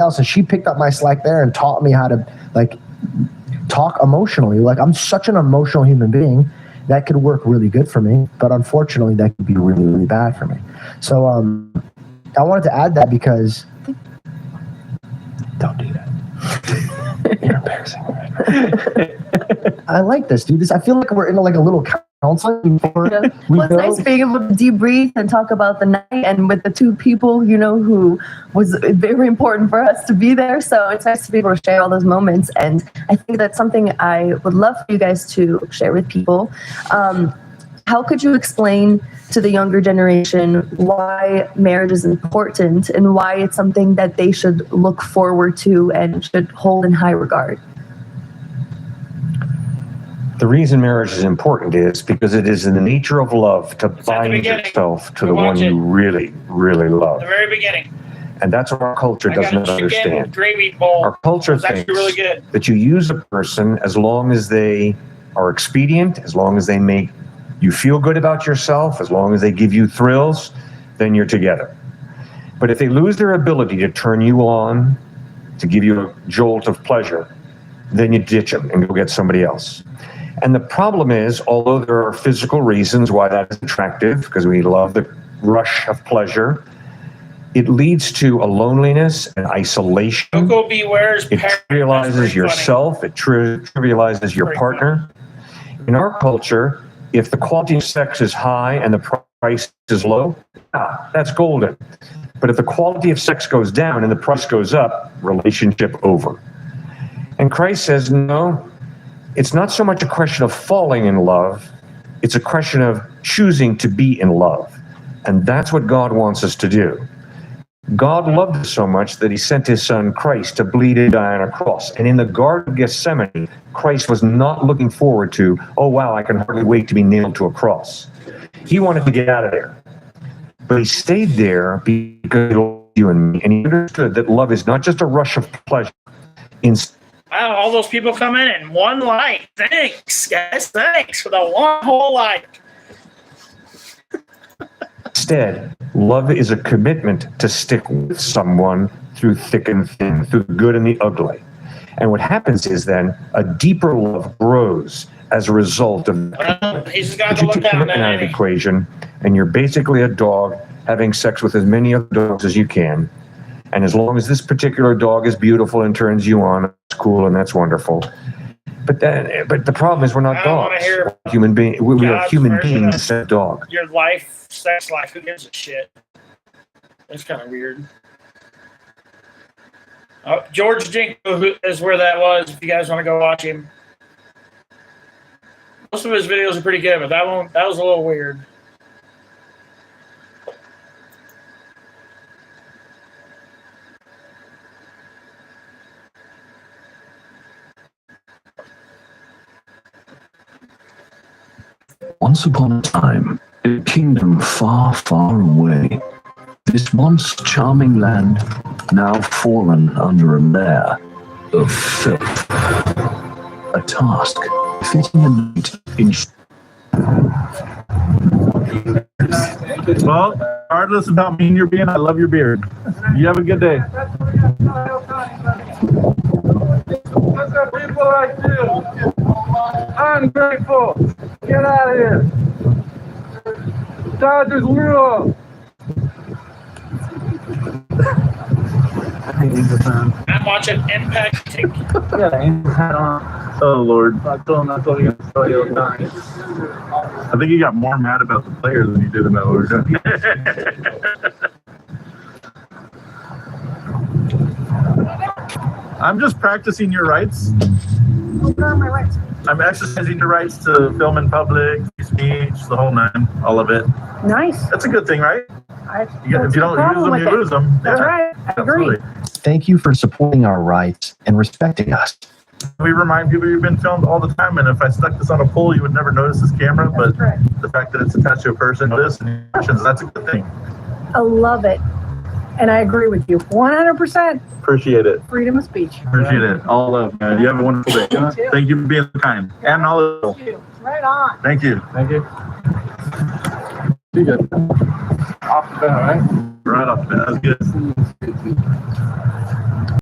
else, and she picked up my slack there and taught me how to like talk emotionally. Like, I'm such an emotional human being that could work really good for me, but unfortunately that could be really, really bad for me. So I wanted to add that because don't do that. You're embarrassing. I like this, dude. I feel like we're in a little counseling before Well, it's nice being able to debrief and talk about the night, and with the two people, who was very important for us to be there. So it's nice to be able to share all those moments. And I think that's something I would love for you guys to share with people. How could you explain to the younger generation why marriage is important and why it's something that they should look forward to and should hold in high regard? The reason marriage is important is because it is in the nature of love to bind yourself to the one you really, really love. The very beginning. And that's what our culture does not understand. Gravy bowl. Our culture thinks really good. that you use a person as long as they are expedient, as long as they make you feel good about yourself, as long as they give you thrills, then you're together. But if they lose their ability to turn you on, to give you a jolt of pleasure, then you ditch them and go get somebody else. And the problem is, although there are physical reasons why that is attractive, because we love the rush of pleasure, it leads to a loneliness and isolation. Coco Beware's it trivializes yourself. It trivializes your partner. In our culture, if the quality of sex is high and the price is low, that's golden. But if the quality of sex goes down and the price goes up, relationship over. And Christ says, no, it's not so much a question of falling in love. It's a question of choosing to be in love. And that's what God wants us to do. God loved us so much that he sent his son Christ to bleed and die on a cross. And in the Garden of Gethsemane, Christ was not looking forward to, oh, wow, I can hardly wait to be nailed to a cross. He wanted to get out of there. But he stayed there because he loved you and me. And he understood that love is not just a rush of pleasure. Wow, all those people come in and one like. Thanks, guys. Thanks for the one whole like. Instead, love is a commitment to stick with someone through thick and thin, through the good and the ugly. And what happens is then a deeper love grows as a result of he's got to look down out of the equation, and you're basically a dog having sex with as many other dogs as you can. And as long as this particular dog is beautiful and turns you on, it's cool and that's wonderful. But the problem is we're not dogs. We're human beings. We are human beings instead of dogs. Your life, sex life, who gives a shit? That's kind of weird. George Jinko is where that was. If you guys want to go watch him, most of his videos are pretty good, but that was a little weird. Once upon a time, in a kingdom far, far away, this once charming land, now fallen under a layer of filth. A task fitting a night in... Well, regardless of how mean you're being, I love your beard. You have a good day. Look at people like you. Ungrateful. Get out of here. Dodgers rule. I'm watching Impact Tick. Oh, Lord. I told him that's what he's going to tell you. I think he got more mad about the players than he did about what we're doing. I'm just practicing your rights. What are my rights? I'm exercising your rights to film in public, speech, the whole nine, all of it. Nice. That's a good thing, right? If you don't use them, you lose them. That's right. I agree. Thank you for supporting our rights and respecting us. We remind people you've been filmed all the time, and if I stuck this on a pole, you would never notice this camera, but the fact that it's attached to a person, this, and questions, that's a good thing. I love it. And I agree with you 100%. Appreciate it. Freedom of speech. Appreciate it. All love, man. You have a wonderful day. Thank you for being kind and knowledgeable. Right on. Thank you. Thank you. You good. Off the bell, right? Right off the bat. That was good.